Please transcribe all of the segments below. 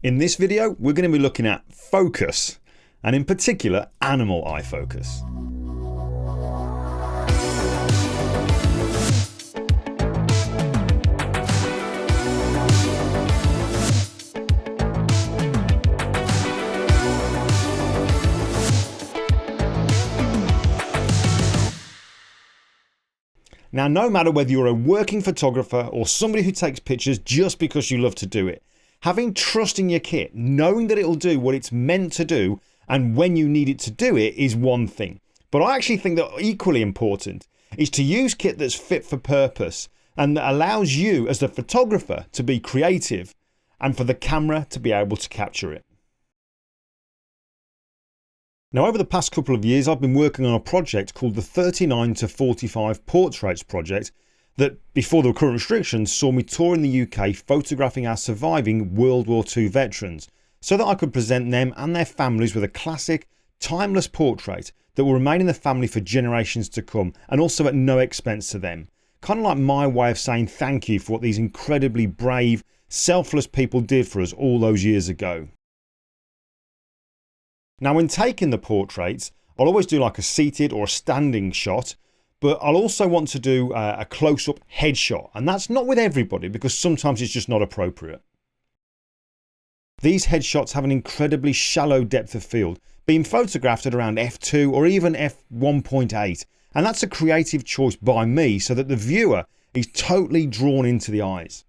In this video, we're going to be looking at focus, and in particular, animal eye focus. Now, no matter whether you're a working photographer or somebody who takes pictures just because you love to do it, having trust in your kit, knowing that it'll do what it's meant to do and when you need it to do it is one thing. But I actually think that equally important is to use kit that's fit for purpose and that allows you as the photographer to be creative and for the camera to be able to capture it. Now, over the past couple of years, I've been working on a project called the 39 to 45 Portraits project that, before the current restrictions, saw me touring the UK photographing our surviving World War II veterans so that I could present them and their families with a classic, timeless portrait that will remain in the family for generations to come and also at no expense to them. Kind of like my way of saying thank you for what these incredibly brave, selfless people did for us all those years ago. Now, when taking the portraits, I'll always do like a seated or a standing shot, but I'll also want to do a close-up headshot, and that's not with everybody because sometimes it's just not appropriate. These headshots have an incredibly shallow depth of field, being photographed at around f2 or even f1.8, and that's a creative choice by me so that the viewer is totally drawn into the eyes.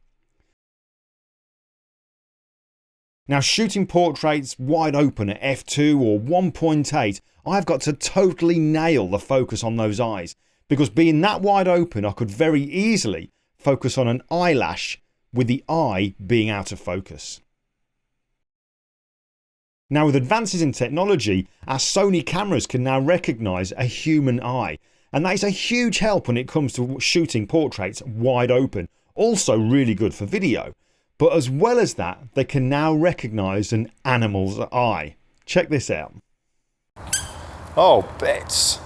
Now, shooting portraits wide open at f2 or 1.8, I've got to totally nail the focus on those eyes, because being that wide open I could very easily focus on an eyelash with the eye being out of focus. Now, with advances in technology, our Sony cameras can now recognise a human eye, and that is a huge help when it comes to shooting portraits wide open. Also really good for video, but as well as that, they can now recognise an animal's eye. Check this out. Oh, bits.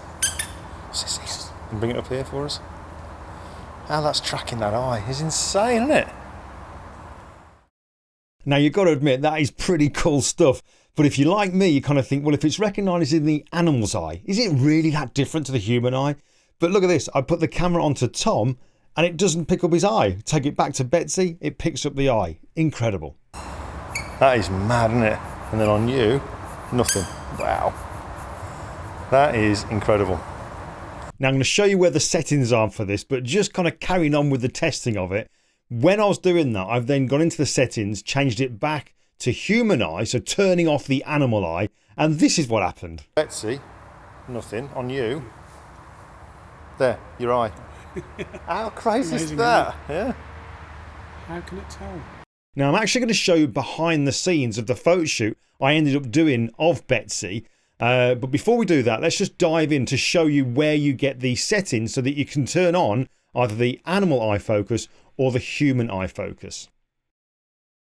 Can you bring it up here for us? How that's tracking that eye is insane, isn't it? Now, you've got to admit that is pretty cool stuff. But if you're like me, you kind of think, well, if it's recognising the animal's eye, is it really that different to the human eye? But look at this. I put the camera onto Tom and it doesn't pick up his eye. Take it back to Betsy, it picks up the eye. Incredible. That is mad, isn't it? And then on you, nothing. Wow. That is incredible. Now, I'm going to show you where the settings are for this, but just kind of carrying on with the testing of it. When I was doing that, I've then gone into the settings, changed it back to human eye, so turning off the animal eye, and this is what happened. Betsy, nothing. On you, there, your eye. How crazy is that? Yeah. How can it tell? Now, I'm actually going to show you behind the scenes of the photo shoot I ended up doing of Betsy. But before we do that, let's just dive in to show you where you get these settings so that you can turn on either the animal eye focus or the human eye focus.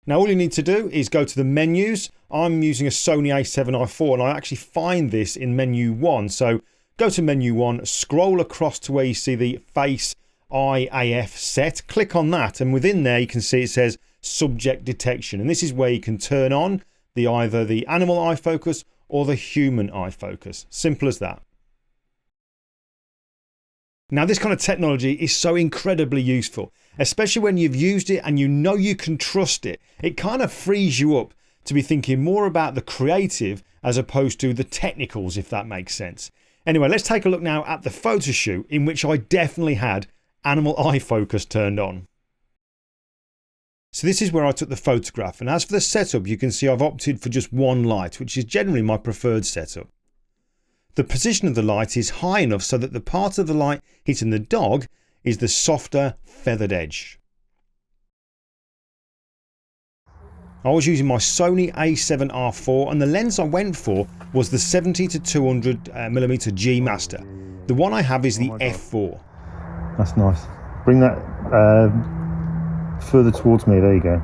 Now, all you need to do is go to the menus. I'm using a Sony a7R IV and I actually find this in menu 1. So go to menu 1, scroll across to where you see the face eye AF set, click on that, and within there you can see it says subject detection, and this is where you can turn on either the animal eye focus or the human eye focus. Simple as that. Now, this kind of technology is so incredibly useful, especially when you've used it and you know you can trust it. It kind of frees you up to be thinking more about the creative as opposed to the technicals, if that makes sense. Anyway, let's take a look now at the photo shoot in which I definitely had animal eye focus turned on. So this is where I took the photograph, and as for the setup, you can see I've opted for just one light, which is generally my preferred setup. The position of the light is high enough so that the part of the light hitting the dog is the softer feathered edge. I was using my Sony a7R IV and the lens I went for was the 70 to 200mm G Master. The one I have is the f4. That's nice. Bring that further towards me, there you go.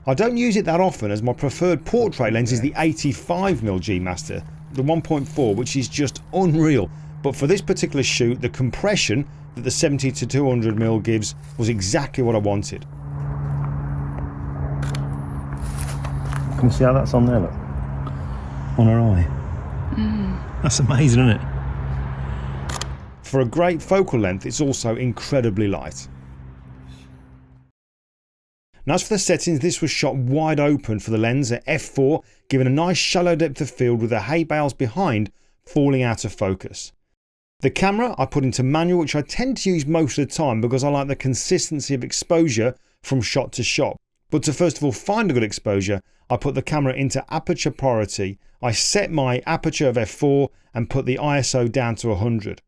I don't use it that often as my preferred portrait lens is the 85mm G Master, the 1.4, which is just unreal. But for this particular shoot, the compression that the 70 to 200mm gives was exactly what I wanted. Can you see how that's on there, look? On her eye. That's amazing, isn't it? For a great focal length, it's also incredibly light. Now as for the settings, this was shot wide open for the lens at f4, giving a nice shallow depth of field with the hay bales behind falling out of focus. The camera I put into manual, which I tend to use most of the time because I like the consistency of exposure from shot to shot. But to first of all find a good exposure, I put the camera into aperture priority. I set my aperture of f4 and put the ISO down to 100.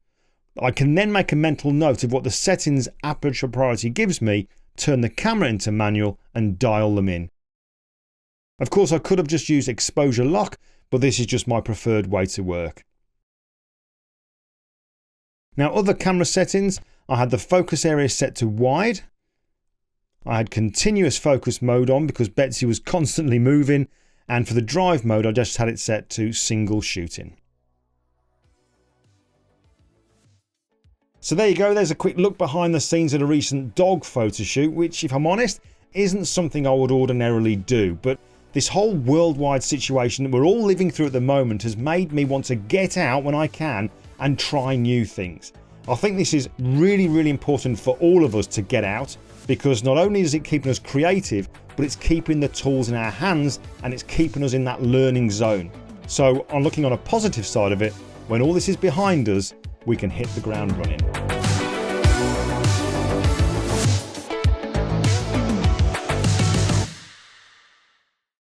I can then make a mental note of what the settings aperture priority gives me, turn the camera into manual and dial them in. Of course I could have just used exposure lock, but this is just my preferred way to work. Now other camera settings, I had the focus area set to wide. I had continuous focus mode on because Betsy was constantly moving, and for the drive mode I just had it set to single shooting. So there you go, there's a quick look behind the scenes at a recent dog photo shoot, which if I'm honest isn't something I would ordinarily do, but this whole worldwide situation that we're all living through at the moment has made me want to get out when I can and try new things. I think this is really important for all of us to get out, because not only is it keeping us creative, but it's keeping the tools in our hands and it's keeping us in that learning zone. So I'm looking on a positive side of it, when all this is behind us, we can hit the ground running.